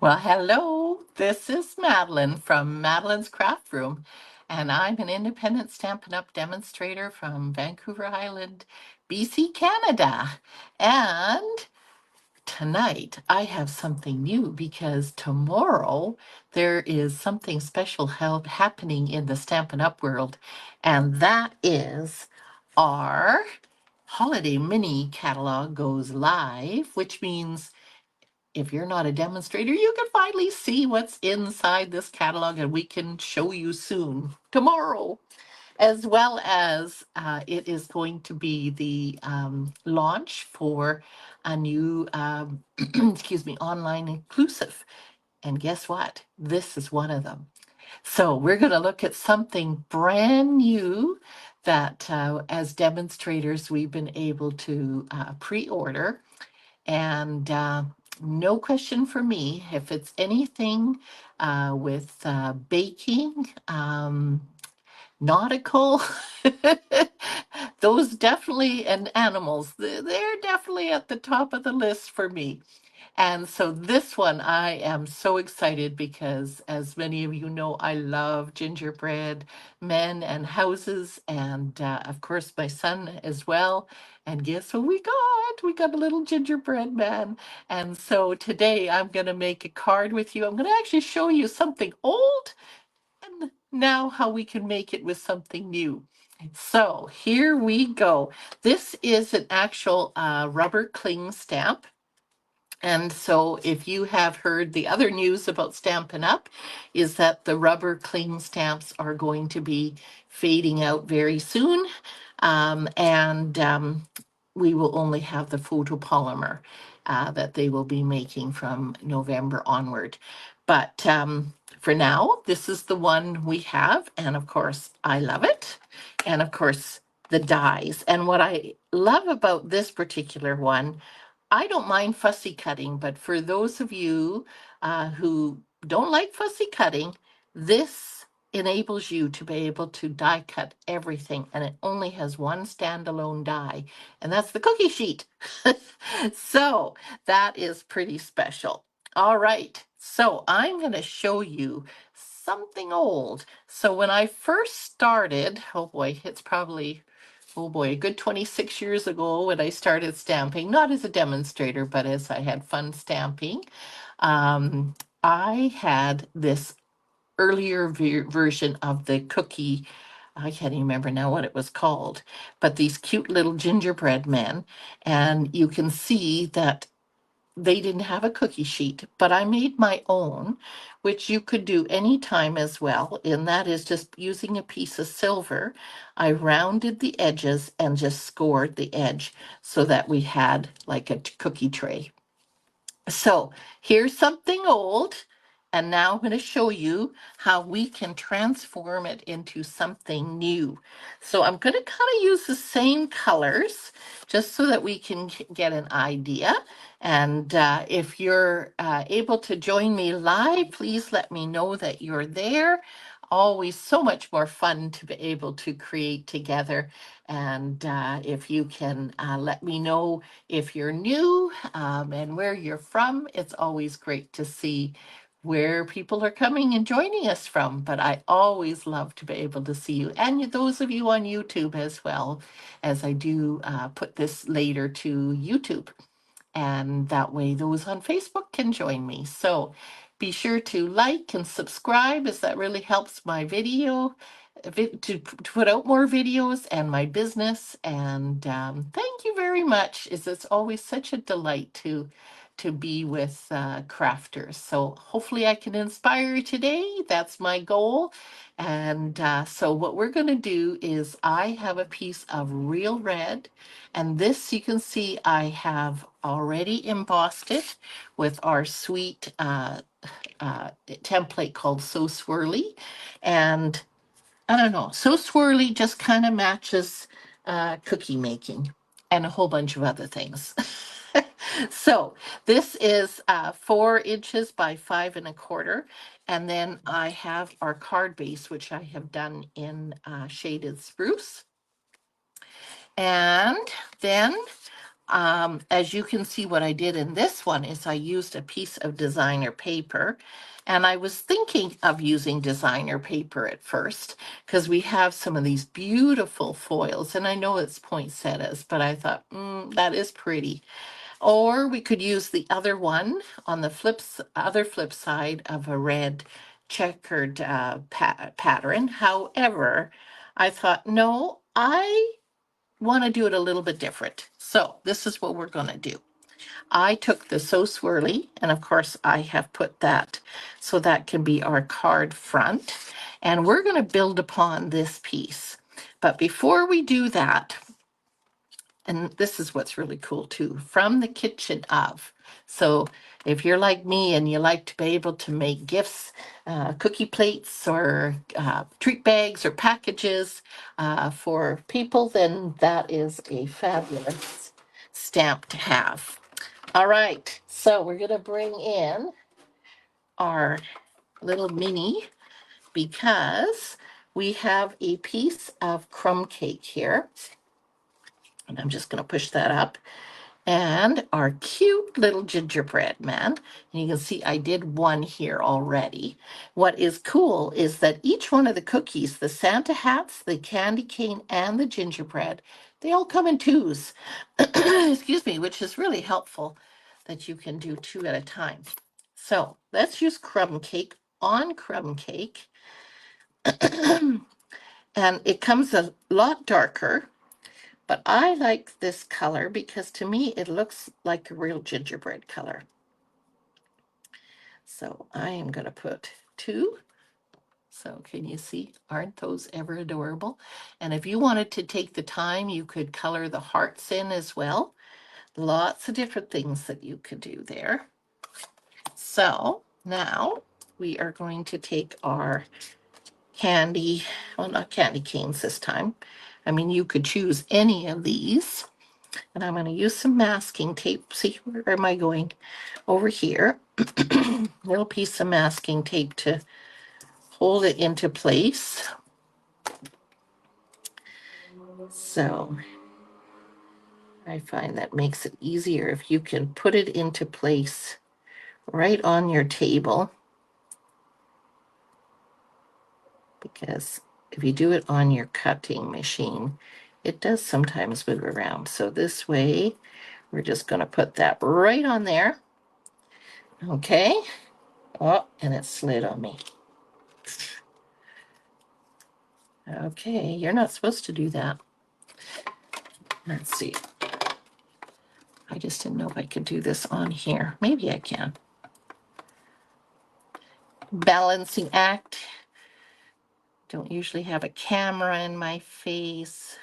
Well, hello. This is Madeline from Madeline's Craft Room, and I'm an independent Stampin' Up! Demonstrator from Vancouver Island, BC, Canada. And tonight I have something new because tomorrow there is something special happening in the Stampin' Up! World, and that is our holiday mini catalog goes live, which means if you're not a demonstrator, you can finally see what's inside this catalog and we can show you soon, tomorrow, as well as it is going to be the launch for a new, excuse me, online inclusive. And guess what? This is one of them. So we're going to look at something brand new that as demonstrators we've been able to pre-order and no question for me, if it's anything with baking, nautical, those definitely, and animals, they're definitely at the top of the list for me. And so this one, I am so excited because, as many of you know, I love gingerbread men and houses, and of course, my son as well. And guess what we got? We got a little gingerbread man. And so today I'm going to make a card with you. I'm going to actually show you something old and now how we can make it with something new. So here we go. This is an actual rubber cling stamp. And so, if you have heard the other news about Stampin' Up, is that the rubber cling stamps are going to be fading out very soon. And we will only have the photopolymer that they will be making from November onward. But for now, this is the one we have. And of course, I love it. And of course, the dies. And what I love about this particular one, I don't mind fussy cutting, but for those of you who don't like fussy cutting, this enables you to be able to die cut everything, and it only has one standalone die, and that's the cookie sheet. So that is pretty special. All right, so I'm going to show you something old. So when I first started, oh boy, it's probably, oh boy, a good 26 years ago when I started stamping, not as a demonstrator, but as I had fun stamping. I had this earlier version of the cookie. I can't even remember now what it was called, but these cute little gingerbread men. And you can see that they didn't have a cookie sheet, but I made my own, which you could do anytime as well. And that is just using a piece of silver. I rounded the edges and just scored the edge so that we had like a cookie tray. So here's something old, and now I'm going to show you how we can transform it into something new. So I'm going to kind of use the same colors just so that we can get an idea. And if you're able to join me live, please let me know that you're there. Always so much more fun to be able to create together. And if you can let me know if you're new and where you're from, it's always great to see where people are coming and joining us from. But I always love to be able to see you, and those of you on YouTube as well, as I do put this later to YouTube. And that way those on Facebook can join me. So be sure to like and subscribe, as that really helps my video to put out more videos and my business. And thank you very much. It's always such a delight to be with crafters. So hopefully I can inspire you today. That's my goal. And so what we're going to do is I have a piece of real red, and this you can see I have already embossed it with our sweet template called So Swirly. And I don't know, So Swirly just kind of matches cookie making and a whole bunch of other things. So this is 4 inches by 5 1/4. And then I have our card base, which I have done in shaded spruce. And then As you can see, what I did in this one is I used a piece of designer paper, and I was thinking of using designer paper at first because we have some of these beautiful foils, and I know it's poinsettias, but I thought, that is pretty. Or we could use the other one on the other flip side of a red checkered pattern. However, I thought, no, I want to do it a little bit different. So this is what we're going to do. I took the So Swirly, and of course I have put that so that can be our card front. And we're going to build upon this piece. But before we do that, and this is what's really cool too, from the kitchen of. So if you're like me and you like to be able to make gifts, cookie plates or treat bags or packages for people, then that is a fabulous stamp to have. All right, so we're going to bring in our little mini because we have a piece of crumb cake here. And I'm just going to push that up. And our cute little gingerbread man. And you can see I did one here already. What is cool is that each one of the cookies, the Santa hats, the candy cane, and the gingerbread, they all come in twos. Excuse me, which is really helpful that you can do two at a time. So let's use crumb cake on crumb cake. And it comes a lot darker. But I like this color because to me it looks like a real gingerbread color. So I am going to put 2. So can you see? Aren't those ever adorable? And if you wanted to take the time, you could color the hearts in as well. Lots of different things that you could do there. So now we are going to take our candy, well, not candy canes this time. I mean, you could choose any of these. And I'm going to use some masking tape. See, where am I going? Over here. Little piece of masking tape to hold it into place. So I find that makes it easier if you can put it into place right on your table. Because if you do it on your cutting machine, it does sometimes move around. So this way, we're just going to put that right on there. Okay. Oh, and it slid on me. Okay, you're not supposed to do that. Let's see. I just didn't know if I could do this on here. Maybe I can. Balancing act. Don't usually have a camera in my face.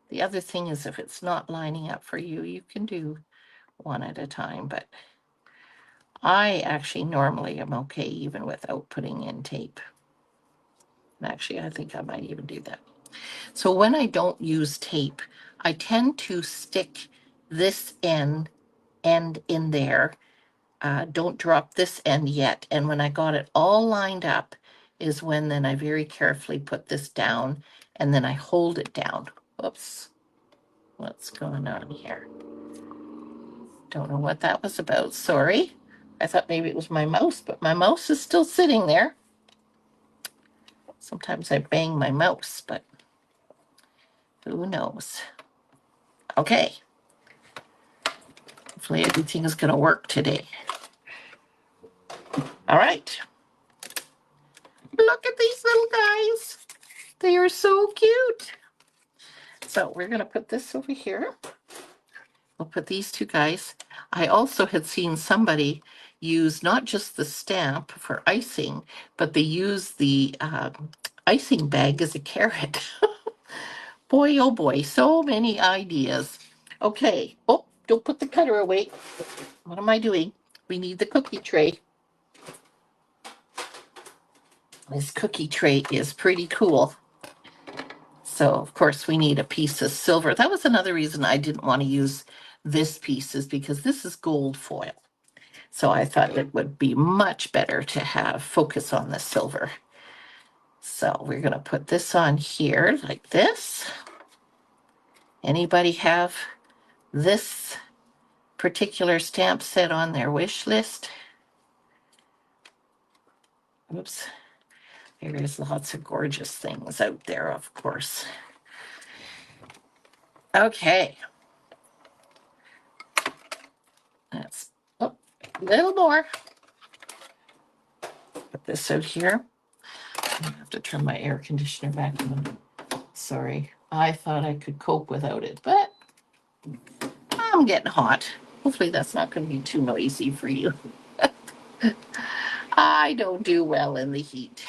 The other thing is if it's not lining up for you, you can do one at a time, but I actually normally am okay even without putting in tape. And actually, I think I might even do that. So when I don't use tape, I tend to stick this end in there. Don't drop this end yet. And when I got it all lined up is when then I very carefully put this down and then I hold it down. Whoops. What's going on here? Don't know what that was about. Sorry. I thought maybe it was my mouse, but my mouse is still sitting there. Sometimes I bang my mouse, but who knows? Okay. Hopefully everything is going to work today. All right. Look at these little guys. They are so cute. So we're going to put this over here. We'll put these two guys. I also had seen somebody use not just the stamp for icing, but they use the icing bag as a carrot. Boy, oh boy, so many ideas. Okay. Oh, don't put the cutter away. What am I doing? We need the cookie tray. This cookie tray is pretty cool. So, of course, we need a piece of silver. That was another reason I didn't want to use this piece, is because this is gold foil. So I thought it would be much better to have focus on the silver. So we're going to put this on here like this. Anybody have this particular stamp set on their wish list? Oops. There is lots of gorgeous things out there, of course. Okay. That's a little more. Put this out here. I have to turn my air conditioner back on. Sorry. I thought I could cope without it, but I'm getting hot. Hopefully that's not going to be too noisy for you. I don't do well in the heat.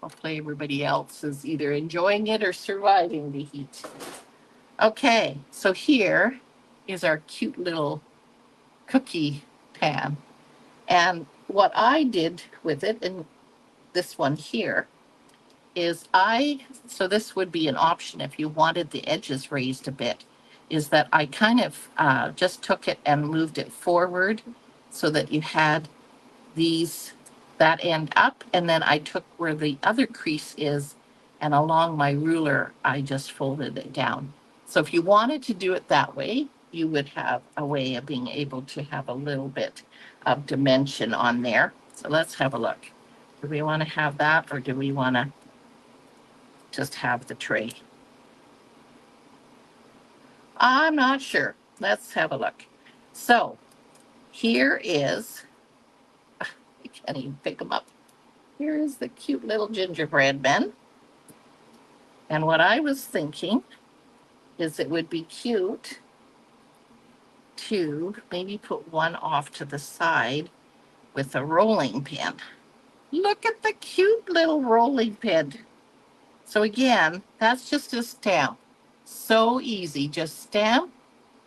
Hopefully everybody else is either enjoying it or surviving the heat. Okay, so here is our cute little cookie pan. And what I did with it, and this one here, is so this would be an option if you wanted the edges raised a bit, is that I kind of just took it and moved it forward so that you had that end up, and then I took where the other crease is, and along my ruler, I just folded it down. So if you wanted to do it that way, you would have a way of being able to have a little bit of dimension on there. So let's have a look. Do we want to have that, or do we want to just have the tray? I'm not sure. Let's have a look. So here is, I can't even pick them up. Here is the cute little gingerbread men. And what I was thinking is it would be cute to maybe put one off to the side with a rolling pin. Look at the cute little rolling pin. So again, that's just a stamp. So easy. Just stamp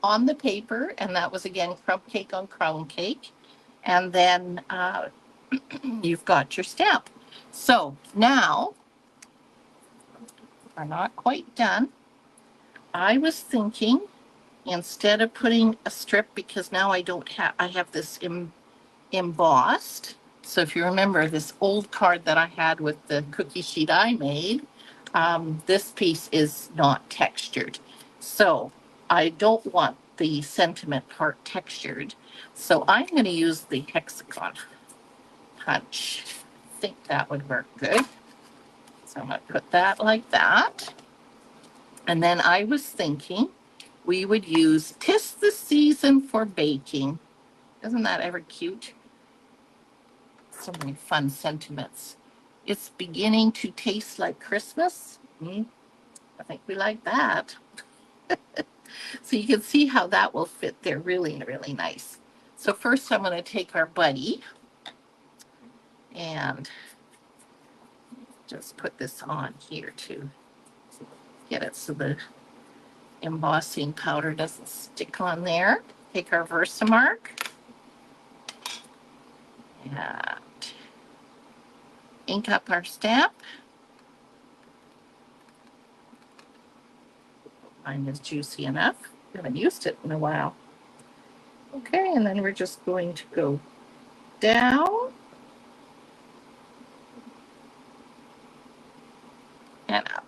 on the paper, and that was again crumb cake on crown cake. And then you've got your stamp. So now we're not quite done. I was thinking instead of putting a strip, because now I have this embossed. So if you remember this old card that I had with the cookie sheet I made, this piece is not textured. So I don't want the sentiment part textured. So I'm going to use the hexagon punch. I think that would work good. So I'm going to put that like that. And then I was thinking we would use "'Tis the Season for Baking." Isn't that ever cute? So many fun sentiments. It's beginning to taste like Christmas. I think we like that. So you can see how that will fit there really, really nice. So first I'm going to take our buddy and just put this on here to get it so the embossing powder doesn't stick on there. Take our Versamark and ink up our stamp. Mine is juicy enough. I haven't used it in a while. Okay, and then we're just going to go down and up.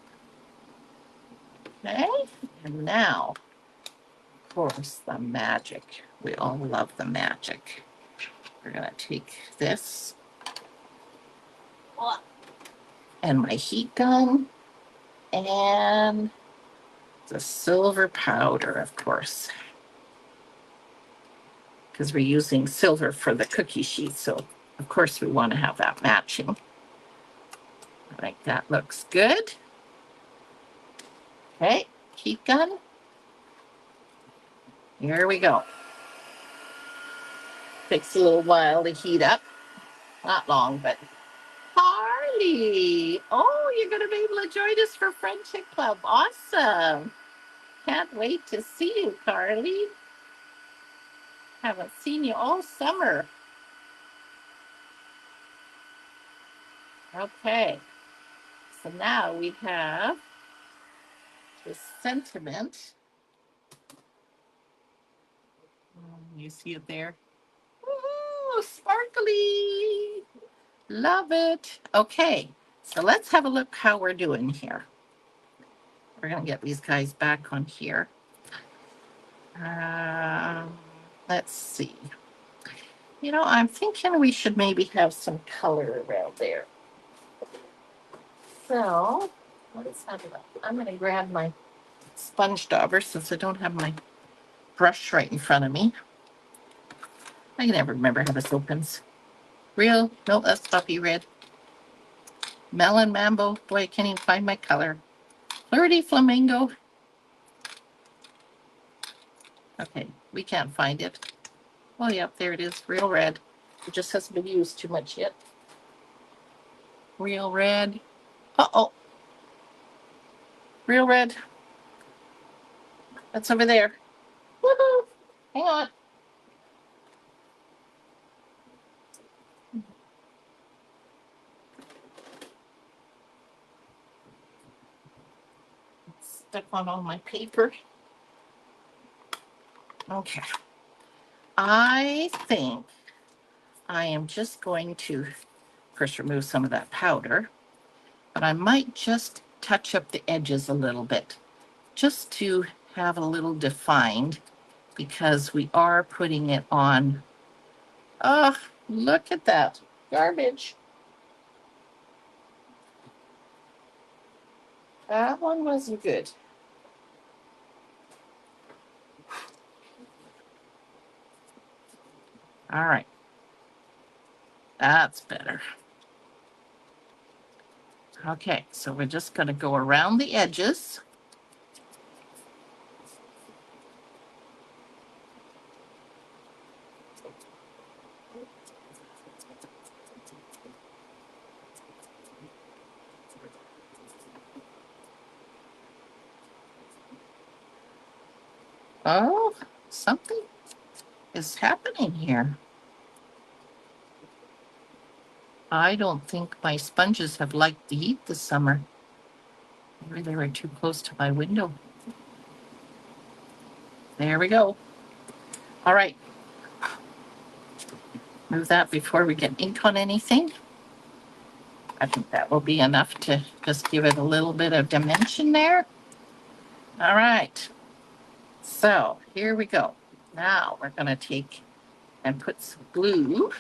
Okay, and now, of course, the magic. We all love the magic. We're gonna take this and my heat gun and the silver powder, of course, because we're using silver for the cookie sheet. So of course we want to have that matching. I think that looks good. Okay, heat gun. Here we go. Takes a little while to heat up. Not long, but Carly. Oh, you're going to be able to join us for Friendship Club. Awesome. Can't wait to see you, Carly. Haven't seen you all summer. Okay. So now we have this sentiment. You see it there? Ooh, sparkly. Love it. Okay. So let's have a look how we're doing here. We're going to get these guys back on here. Let's see. You know, I'm thinking we should maybe have some color around there. So, let's have a look. I'm going to grab my sponge dauber since I don't have my brush right in front of me. I can never remember how this opens. Real? No, that's puppy red. Melon Mambo. Boy, I can't even find my color. Flirty Flamingo. Okay, we can't find it. Oh, yep, there it is. Real red. It just hasn't been used too much yet. Real red. Uh-oh. Real red. That's over there. Woohoo! Hang on. It's stuck on all my paper. Okay. I think I am just going to, of course, remove some of that powder, but I might just touch up the edges a little bit, just to have a little defined, because we are putting it on. Oh, look at that. Garbage. That one wasn't good. All right. That's better. Okay, so we're just going to go around the edges. Oh, something is happening here. I don't think my sponges have liked the heat this summer. Maybe they were too close to my window. There we go. All right. Move that before we get ink on anything. I think that will be enough to just give it a little bit of dimension there. All right. So here we go. Now we're going to take and put some glue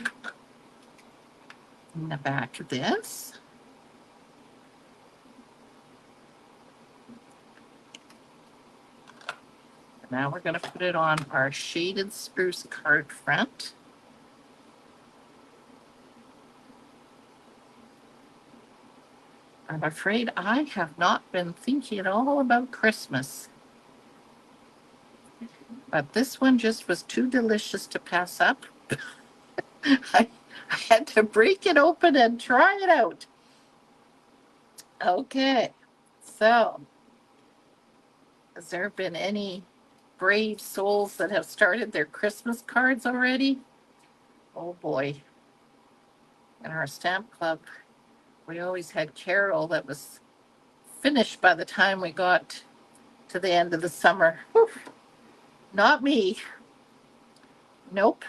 in the back of this. Now we're going to put it on our shaded spruce card front. I'm afraid I have not been thinking at all about Christmas. But this one just was too delicious to pass up. I had to break it open and try it out. Okay, so has there been any brave souls that have started their Christmas cards already? Oh boy. In our stamp club, we always had Carol that was finished by the time we got to the end of the summer. Whew. Not me. Nope.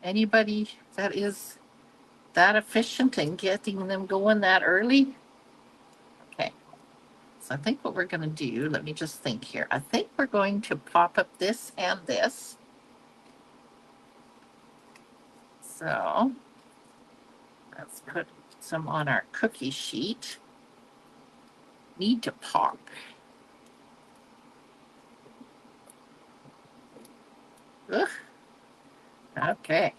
Anybody that is that efficient in getting them going that early? Okay. So I think what we're going to do, let me just think here. I think we're going to pop up this and this. So let's put some on our cookie sheet. Need to pop. Ugh. Okay.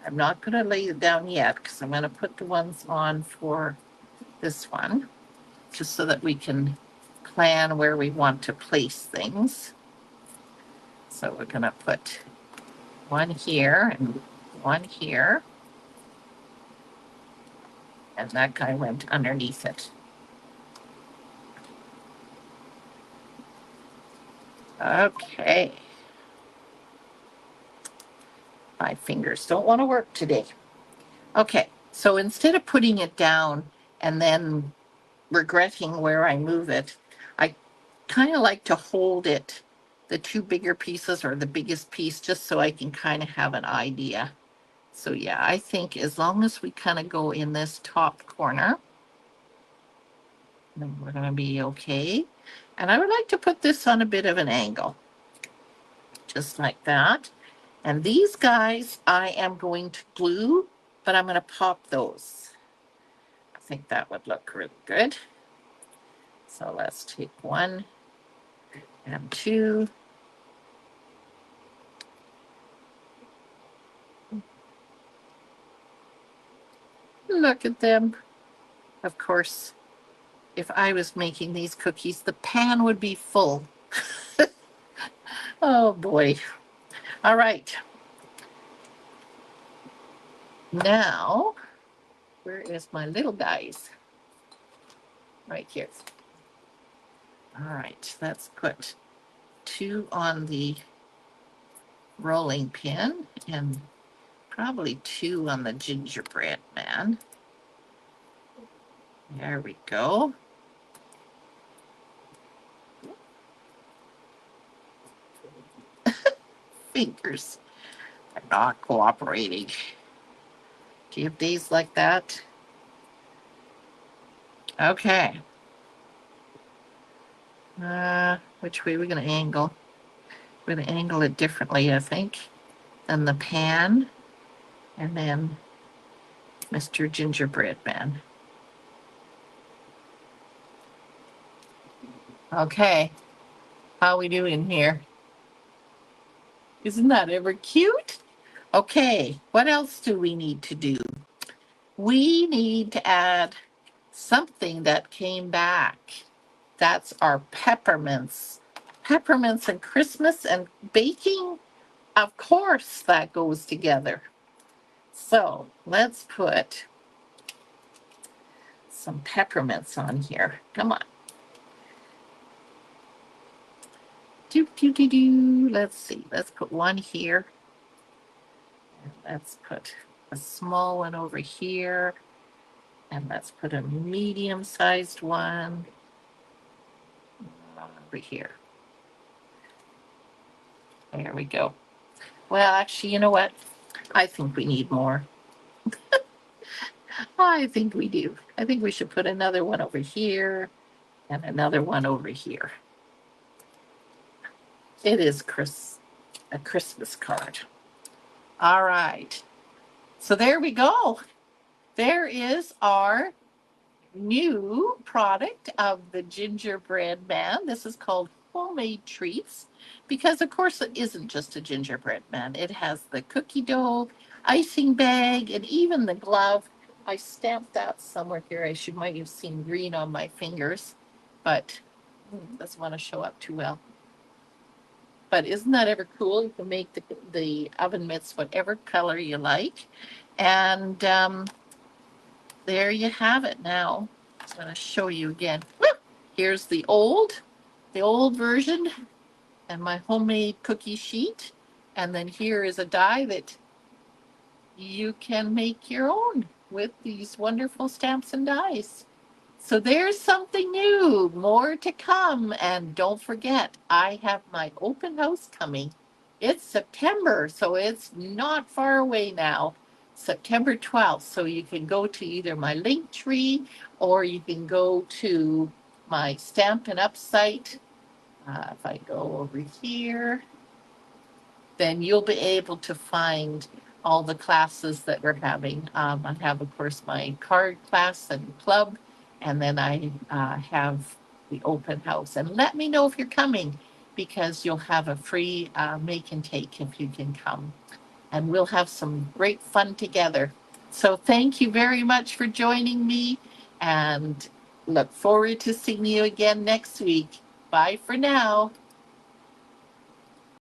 I'm not going to lay it down yet because I'm going to put the ones on for this one, just so that we can plan where we want to place things. So we're going to put one here and one here. And that guy went underneath it. Okay. My fingers don't want to work today. Okay, so instead of putting it down and then regretting where I move it, I kind of like to hold it, the two bigger pieces or the biggest piece, just so I can kind of have an idea. So yeah, I think as long as we kind of go in this top corner, then we're going to be okay. And I would like to put this on a bit of an angle, just like that. And these guys I am going to glue, but I'm going to pop those. I think that would look really good. So let's take 1 and 2. Look at them. Of course, if I was making these cookies, the pan would be full. Oh boy. All right. Now, where is my little guys? Right here. All right, let's put 2 on the rolling pin and probably 2 on the gingerbread man. There we go. Fingers are not cooperating. Do you have days like that? Okay. Which way are we going to angle? We're going to angle it differently, I think, than the pan and then Mr. Gingerbread Man. Okay. How we doing here? Isn't that ever cute? Okay, what else do we need to do? We need to add something that came back. That's our peppermints. Peppermints and Christmas and baking, of course, that goes together. So let's put some peppermints on here. Come on. Let's see. Let's put 1 here. And let's put a small one over here. And let's put a medium-sized one over here. There we go. Well, actually, you know what? I think we need more. I think we do. I think we should put another one over here and another one over here. It is a Christmas card. All right. So there we go. There is our new product of the gingerbread man. This is called Homemade Treats because, of course, it isn't just a gingerbread man. It has the cookie dough, icing bag, and even the glove. I stamped that somewhere here. Might have seen green on my fingers, but doesn't want to show up too well. But isn't that ever cool? You can make the oven mitts whatever color you like. And there you have it now. I'm going to show you again. Here's the old version and my homemade cookie sheet. And then here is a die that you can make your own with these wonderful stamps and dies. So there's something new, more to come. And don't forget, I have my open house coming. It's September, so it's not far away now. September 12th. So you can go to either my Linktree or you can go to my Stampin' Up site. If I go over here, then you'll be able to find all the classes that we're having. I have, of course, my card class and club, and then I have the open house. And let me know if you're coming because you'll have a free make and take if you can come. And we'll have some great fun together. So thank you very much for joining me and look forward to seeing you again next week. Bye for now.